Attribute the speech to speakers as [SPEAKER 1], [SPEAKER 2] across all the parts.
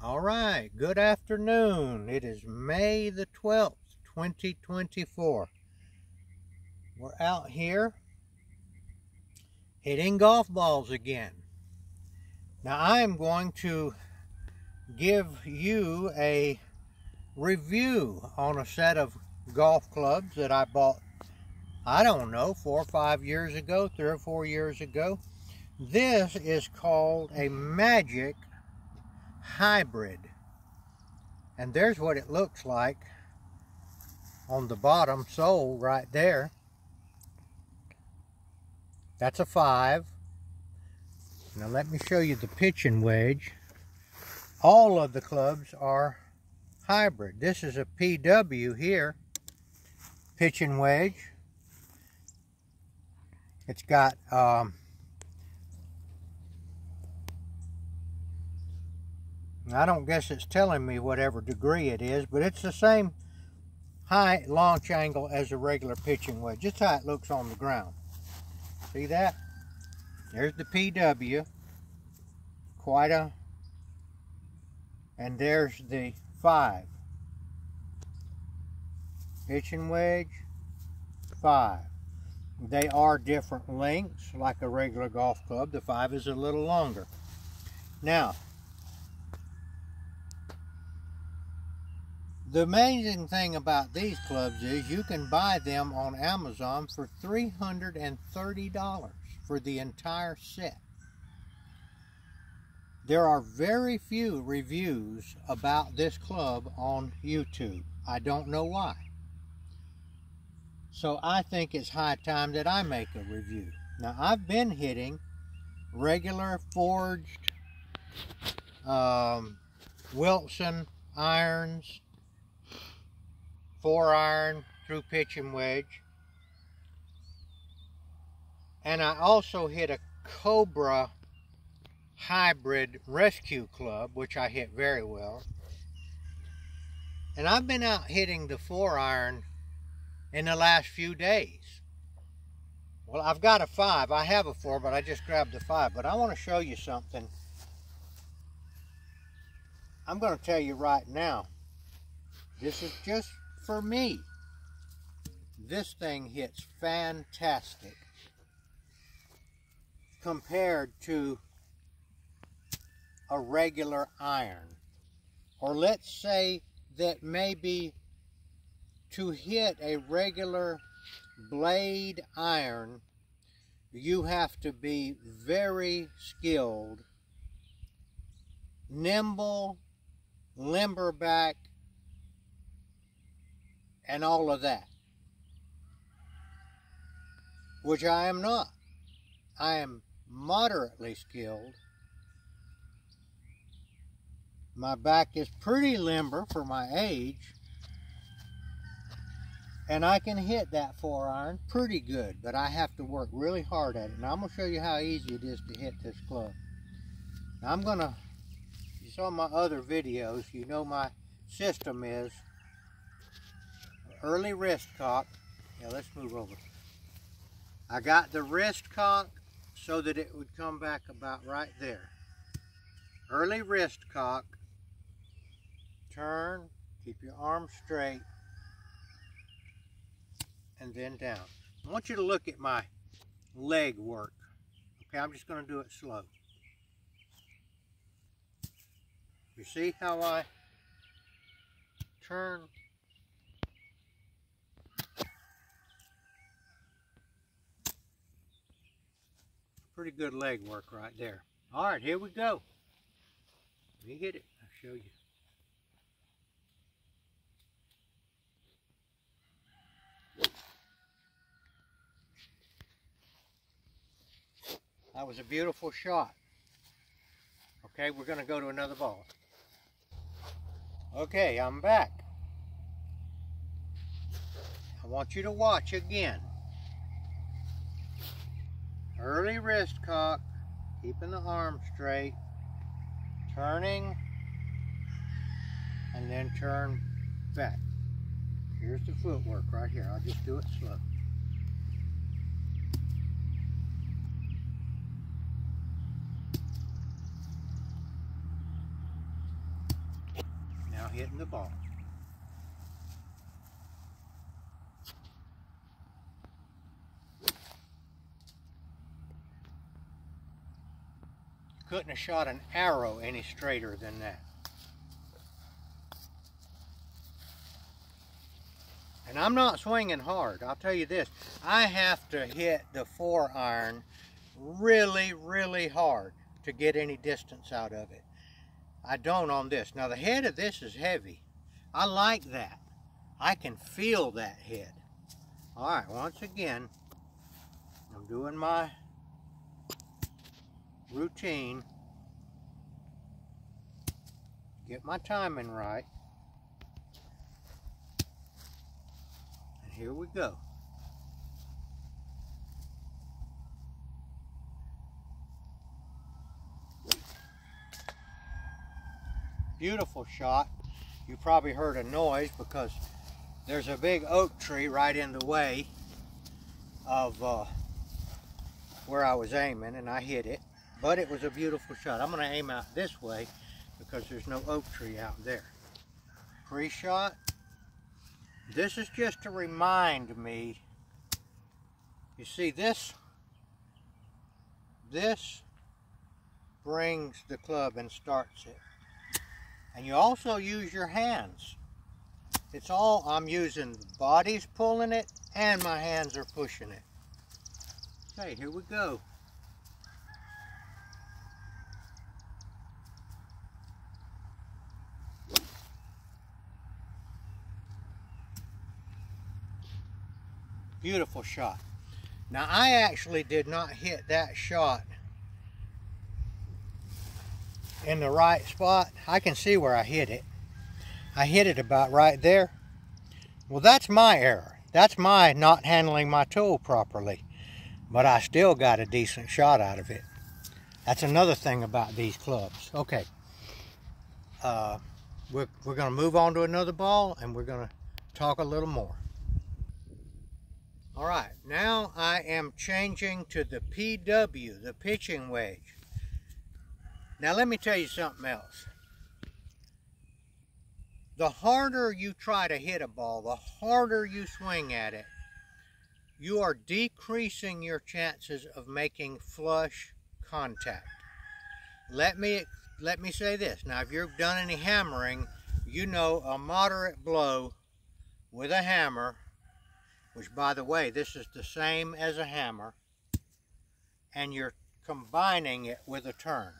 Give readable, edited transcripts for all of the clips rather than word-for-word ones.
[SPEAKER 1] All right, good afternoon. It is May the 12th, 2024. We're out here hitting golf balls again. Now I am going to give you a review on a set of golf clubs that I bought, I don't know, 4 or 5 years ago, 3 or 4 years ago. This is called a Majek Hybrid. And there's what it looks like on the bottom sole right there. That's a 5. Now let me show you the pitching wedge. All of the clubs are hybrid. This is a PW here, pitching wedge. It's got I don't guess it's telling me whatever degree it is, but it's the same high launch angle as a regular pitching wedge. Just how it looks on the ground. See that? There's the PW. And there's the 5. Pitching wedge, 5. They are different lengths, like a regular golf club. The 5 is a little longer. Now, the amazing thing about these clubs is you can buy them on Amazon for $330 for the entire set. There are very few reviews about this club on YouTube. I don't know why. So I think it's high time that I make a review. Now I've been hitting regular forged Wilson irons, 4-iron through pitching wedge, and I also hit a Cobra hybrid rescue club, which I hit very well. And I've been out hitting the 4-iron in the last few days. Well, I've got a 5. I have a 4, but I just grabbed the 5. But I want to show you something. I'm going to tell you right now, this is just for me. This thing hits fantastic compared to a regular iron. Or let's say that maybe to hit a regular blade iron, you have to be very skilled, nimble, limber back, and all of that, which I am not. I am moderately skilled. My back is pretty limber for my age, and I can hit that 4-iron pretty good, but I have to work really hard at it. Now I'm going to show you how easy it is to hit this club. Now you saw my other videos, you know my system is early wrist cock. Yeah, let's move over. I got the wrist cock so that it would come back about right there. Early wrist cock. Turn, keep your arm straight, and then down. I want you to look at my leg work. Okay, I'm just going to do it slow. You see how I turn? Pretty good leg work right there. All right, here we go. Let me hit it. I'll show you. That was a beautiful shot. Okay, we're going to go to another ball. Okay, I'm back. I want you to watch again. Early wrist cock, keeping the arm straight, turning, and then turn back. Here's the footwork right here. I'll just do it slow. hitting the ball. Couldn't have shot an arrow any straighter than that. And I'm not swinging hard. I'll tell you this, I have to hit the 4-iron really, really hard to get any distance out of it. I don't on this. Now the head of this is heavy. I like that. I can feel that head. All right, once again, I'm doing my routine. Get my timing right. And here we go. Beautiful shot. You probably heard a noise because there's a big oak tree right in the way of where I was aiming, and I hit it. But it was a beautiful shot. I'm going to aim out this way because there's no oak tree out there. Pre-shot. This is just to remind me. You see this brings the club and starts it. And you also use your hands. It's all, I'm using the body's pulling it and my hands are pushing it. Okay, here we go. Beautiful shot. Now I actually did not hit that shot in the right spot. I can see where I hit it. I hit it about right there. Well, that's my error. That's my not handling my tool properly. But I still got a decent shot out of it. That's another thing about these clubs. Okay. We're going to move on to another ball and we're going to talk a little more. All right, now I am changing to the PW, the pitching wedge. Now let me tell you something else. The harder you try to hit a ball, the harder you swing at it, you are decreasing your chances of making flush contact. Let me say this. Now, if you've done any hammering, you know a moderate blow with a hammer, which, by the way, this is the same as a hammer, and you're combining it with a turn.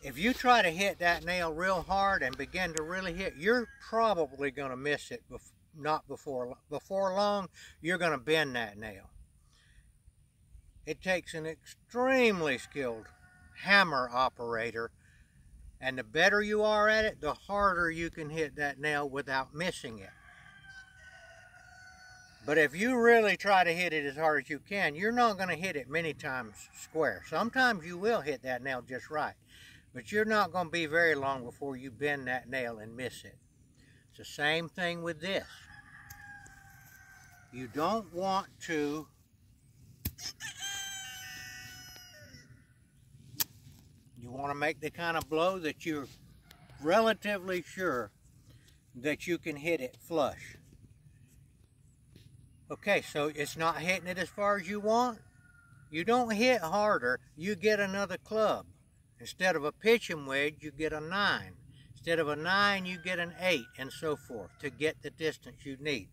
[SPEAKER 1] If you try to hit that nail real hard and begin to really hit, you're probably going to miss it. Not before long, you're going to bend that nail. It takes an extremely skilled hammer operator, and the better you are at it, the harder you can hit that nail without missing it. But if you really try to hit it as hard as you can, you're not going to hit it many times square. Sometimes you will hit that nail just right, but you're not going to be very long before you bend that nail and miss it. It's the same thing with this. You don't want to make the kind of blow that you're relatively sure that you can hit it flush. Okay, so it's not hitting it as far as you want. You don't hit harder, you get another club. Instead of a pitching wedge, you get a 9. Instead of a 9, you get an 8, and so forth, to get the distance you need.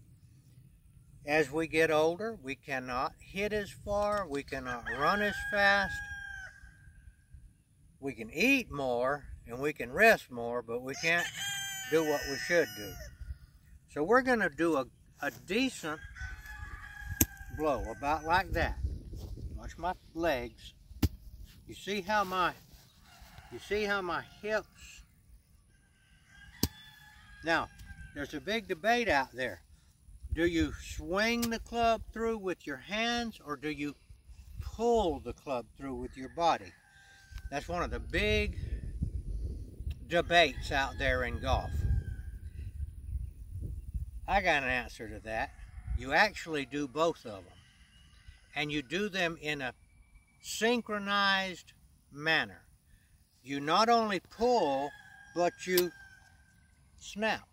[SPEAKER 1] As we get older, we cannot hit as far, we cannot run as fast. We can eat more, and we can rest more, but we can't do what we should do. So we're going to do a decent blow, about like that. Watch my legs. You see how my hips. Now, there's a big debate out there. Do you swing the club through with your hands, or do you pull the club through with your body? That's one of the big debates out there in golf. I got an answer to that. You actually do both of them. And you do them in a synchronized manner. You not only pull, but you snap.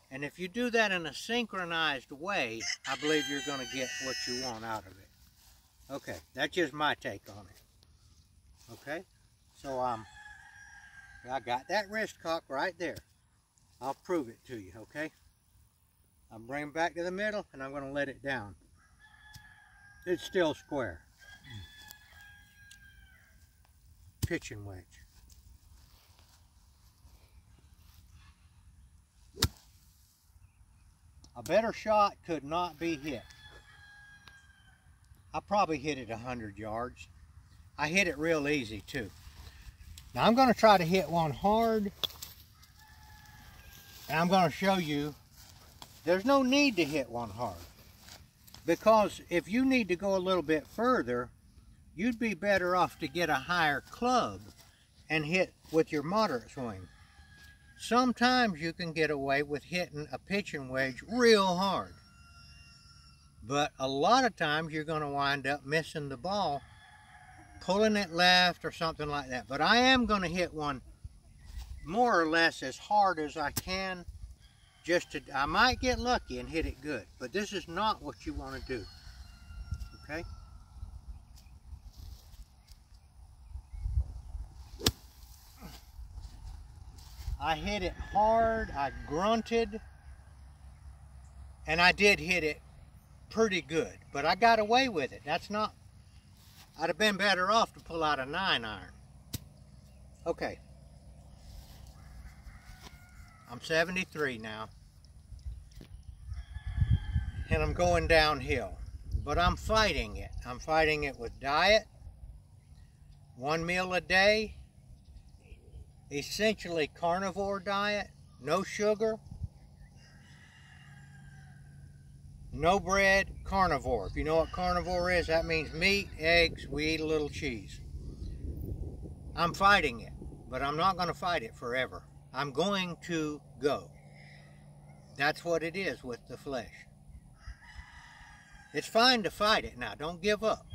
[SPEAKER 1] And if you do that in a synchronized way, I believe you're going to get what you want out of it. Okay, that's just my take on it. Okay, so I got that wrist cock right there. I'll prove it to you, okay? I'll bring it back to the middle and I'm going to let it down. It's still square. Pitching wedge. A better shot could not be hit. I probably hit it 100 yards. I hit it real easy too. Now I'm going to try to hit one hard, and I'm going to show you there's no need to hit one hard, because if you need to go a little bit further, you'd be better off to get a higher club and hit with your moderate swing. Sometimes you can get away with hitting a pitching wedge real hard, but a lot of times you're going to wind up missing the ball, pulling it left or something like that. But I am going to hit one more or less as hard as I can. I might get lucky and hit it good, but this is not what you want to do. Okay? I hit it hard, I grunted, and I did hit it pretty good, but I got away with it. I'd have been better off to pull out a 9-iron. Okay. I'm 73 now, and I'm going downhill, but I'm fighting it. I'm fighting it with diet, 1 meal a day, essentially carnivore diet, no sugar, no bread, carnivore. If you know what carnivore is, that means meat, eggs, we eat a little cheese. I'm fighting it, but I'm not going to fight it forever. I'm going to go. That's what it is with the flesh. It's fine to fight it now, don't give up.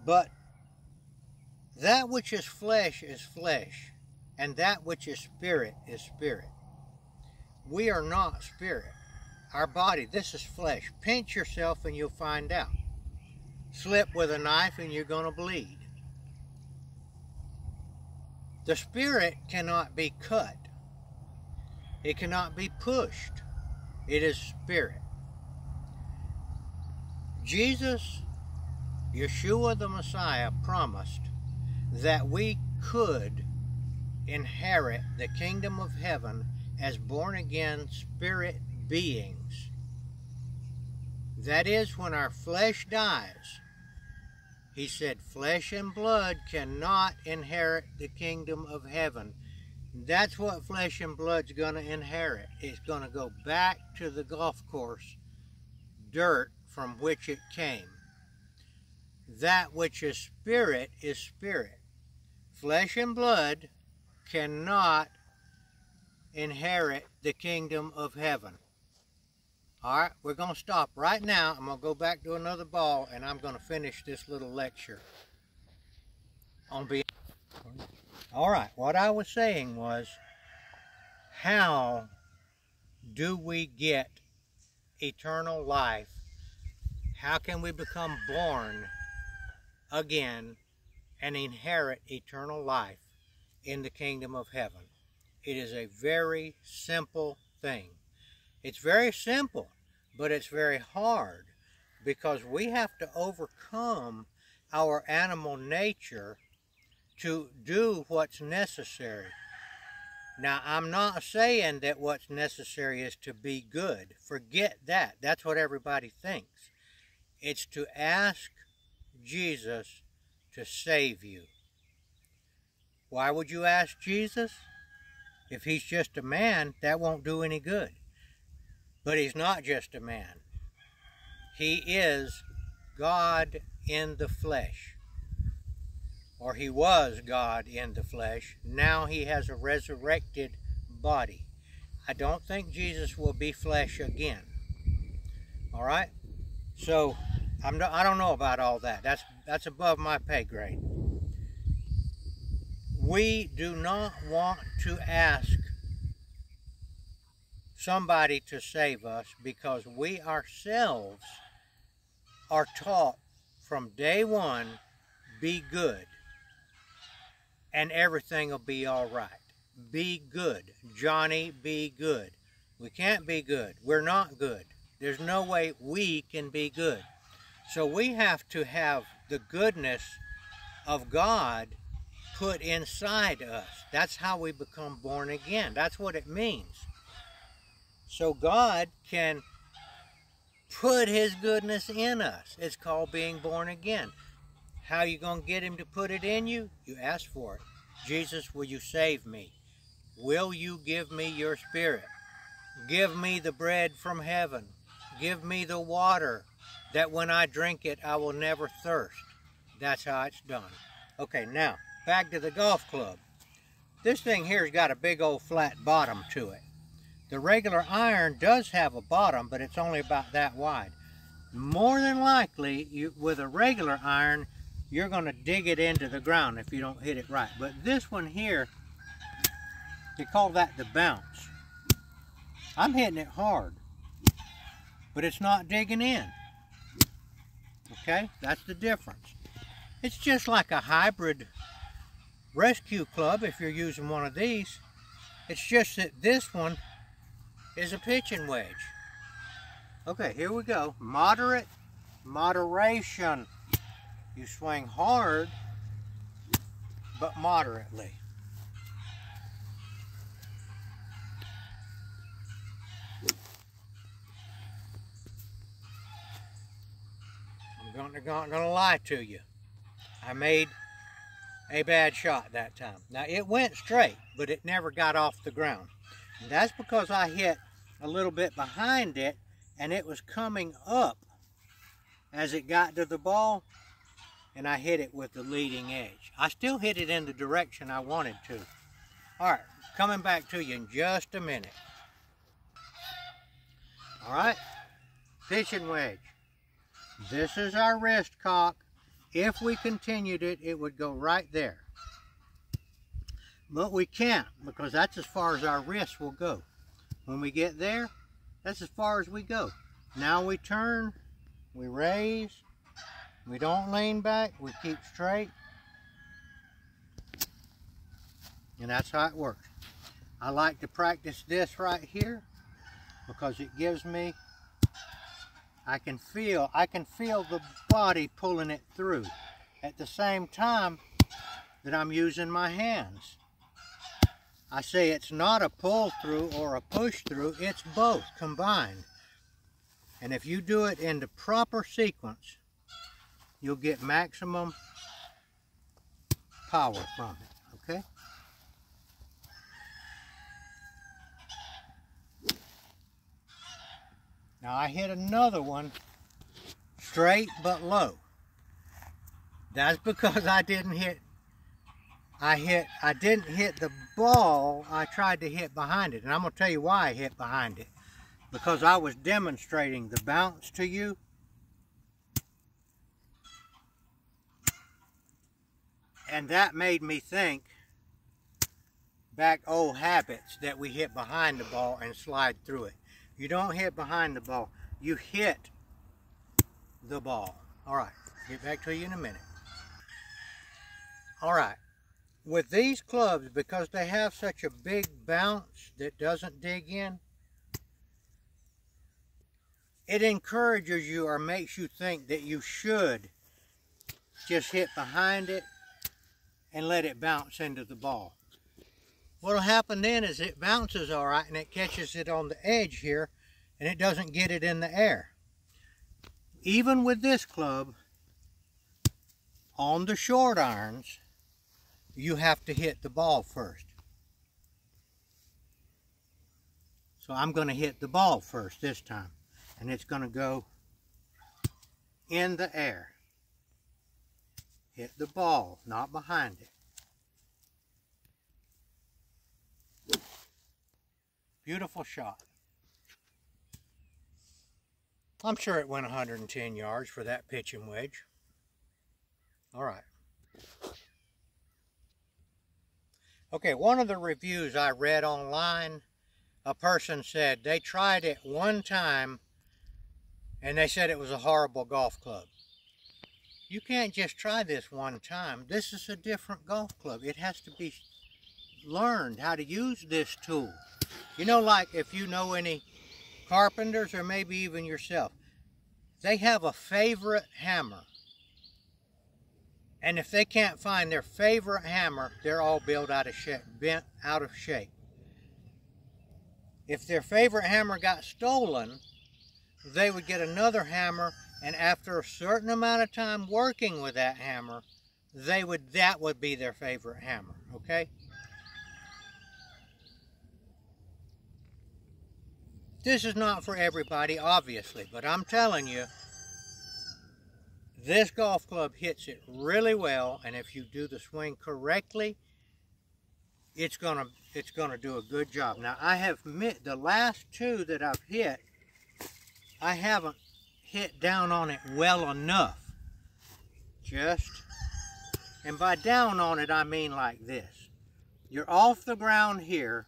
[SPEAKER 1] But that which is flesh, and that which is spirit is spirit. We are not spirit. Our body, this is flesh. Pinch yourself and you'll find out. Slip with a knife and you're going to bleed. The spirit cannot be cut. It cannot be pushed. It is spirit. Jesus, Yeshua the Messiah, promised that we could inherit the kingdom of heaven as born-again spirit beings. That is, when our flesh dies, he said, flesh and blood cannot inherit the kingdom of heaven. That's what flesh and blood's going to inherit. It's going to go back to the golf course, dirt from which it came. That which is spirit is spirit. Flesh and blood cannot inherit the kingdom of heaven. All right, we're going to stop right now. I'm going to go back to another ball, and I'm going to finish this little lecture on being. All right, what I was saying was, how do we get eternal life? How can we become born again and inherit eternal life in the kingdom of heaven? It is a very simple thing. It's very simple, but it's very hard, because we have to overcome our animal nature to do what's necessary. Now, I'm not saying that what's necessary is to be good. Forget that. That's what everybody thinks. It's to ask Jesus to save you. Why would you ask Jesus? If he's just a man, that won't do any good. But he's not just a man. He is God in the flesh. Or he was God in the flesh. Now he has a resurrected body. I don't think Jesus will be flesh again. All right? So, I don't know about all that. That's above my pay grade. We do not want to ask somebody to save us, because we ourselves are taught from day one, be good, and everything will be all right. Be good. Johnny, be good. We can't be good. We're not good. There's no way we can be good. So we have to have the goodness of God put inside us. That's how we become born again. That's what it means. So God can put his goodness in us. It's called being born again. How are you going to get him to put it in you? You ask for it. Jesus, will you save me? Will you give me your Spirit? Give me the bread from heaven. Give me the water that when I drink it, I will never thirst. That's how it's done. Okay, now, back to the golf club. This thing here's got a big old flat bottom to it. The regular iron does have a bottom, but it's only about that wide. More than likely, with a regular iron, you're going to dig it into the ground if you don't hit it right. But this one here, they call that the bounce. I'm hitting it hard, but it's not digging in. Okay, that's the difference. It's just like a hybrid rescue club if you're using one of these. It's just that this one is a pitching wedge. Okay, here we go. Moderate, moderation. You swing hard, but moderately. I'm not gonna lie to you. I made a bad shot that time. Now it went straight, but it never got off the ground. And that's because I hit a little bit behind it, and it was coming up as it got to the ball, and I hit it with the leading edge. I still hit it in the direction I wanted to. All right, coming back to you in just a minute. All right, pitching wedge. This is our wrist cock. If we continued it, it would go right there. But we can't, because that's as far as our wrist will go. When we get there, that's as far as we go. Now we turn, we raise, we don't lean back, we keep straight. And that's how it works. I like to practice this right here because it gives me, I can feel the body pulling it through at the same time that I'm using my hands. I say it's not a pull through or a push through, it's both combined. And if you do it in the proper sequence, you'll get maximum power from it, okay? Now I hit another one straight but low. That's because I didn't hit the ball. I tried to hit behind it, and I'm going to tell you why I hit behind it. Because I was demonstrating the bounce to you. And that made me think back old habits that we hit behind the ball and slide through it. You don't hit behind the ball, you hit the ball. All right, get back to you in a minute. All right. With these clubs, because they have such a big bounce that doesn't dig in, it encourages you or makes you think that you should just hit behind it and let it bounce into the ball. What will happen then is it bounces all right and it catches it on the edge here and it doesn't get it in the air. Even with this club, on the short irons, you have to hit the ball first. So I'm going to hit the ball first this time. And it's going to go in the air. Hit the ball, not behind it. Beautiful shot. I'm sure it went 110 yards for that pitching wedge. All right. Okay, one of the reviews I read online a person said they tried it one time and they said it was a horrible golf club. You can't just try this one time. This is a different golf club. It has to be learned how to use this tool. You know, like if you know any carpenters or maybe even yourself, they have a favorite hammer. And if they can't find their favorite hammer, they're all built out of shape, bent out of shape. If their favorite hammer got stolen, they would get another hammer, and after a certain amount of time working with that hammer, that would be their favorite hammer, okay? This is not for everybody, obviously, but I'm telling you, this golf club hits it really well, and if you do the swing correctly, it's gonna do a good job. Now, I have the last two that I've hit, I haven't hit down on it well enough. And by down on it, I mean like this. You're off the ground here,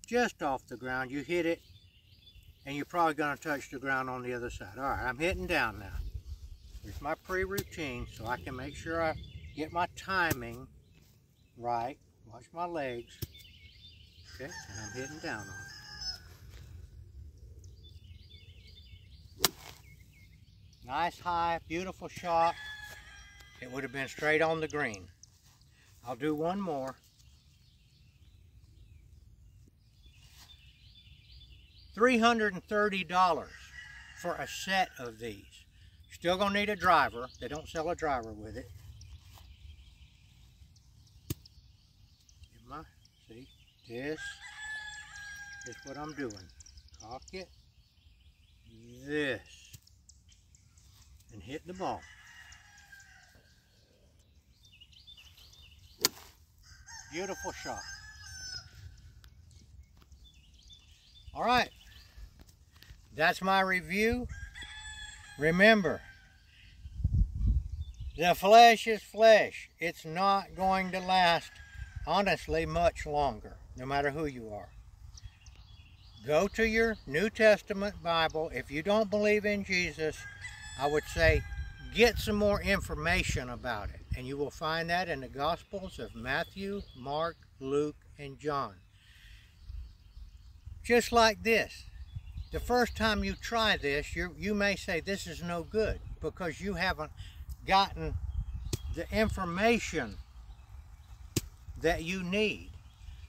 [SPEAKER 1] just off the ground. You hit it, and you're probably gonna touch the ground on the other side. All right, I'm hitting down now. Here's my pre-routine so I can make sure I get my timing right. Watch my legs. Okay, and I'm hitting down on it. Nice high, beautiful shot. It would have been straight on the green. I'll do one more. $330 for a set of these. Still gonna need a driver. They don't sell a driver with it. See, this is what I'm doing. Cock it, this, and hit the ball. Beautiful shot. All right, that's my review. Remember, the flesh is flesh. It's not going to last, honestly, much longer, no matter who you are. Go to your New Testament Bible. If you don't believe in Jesus, I would say get some more information about it. And you will find that in the Gospels of Matthew, Mark, Luke, and John. Just like this. The first time you try this, you may say this is no good because you haven't gotten the information that you need.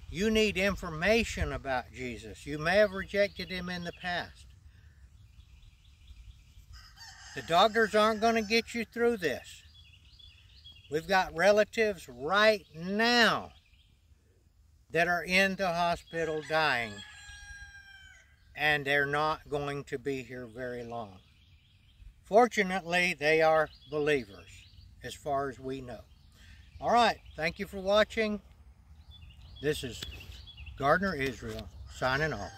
[SPEAKER 1] You need information about Jesus. You may have rejected him in the past. The doctors aren't going to get you through this. We've got relatives right now that are in the hospital dying, and they're not going to be here very long. Fortunately, they are believers, as far as we know. All right, thank you for watching. This is Gardner Israel, signing off.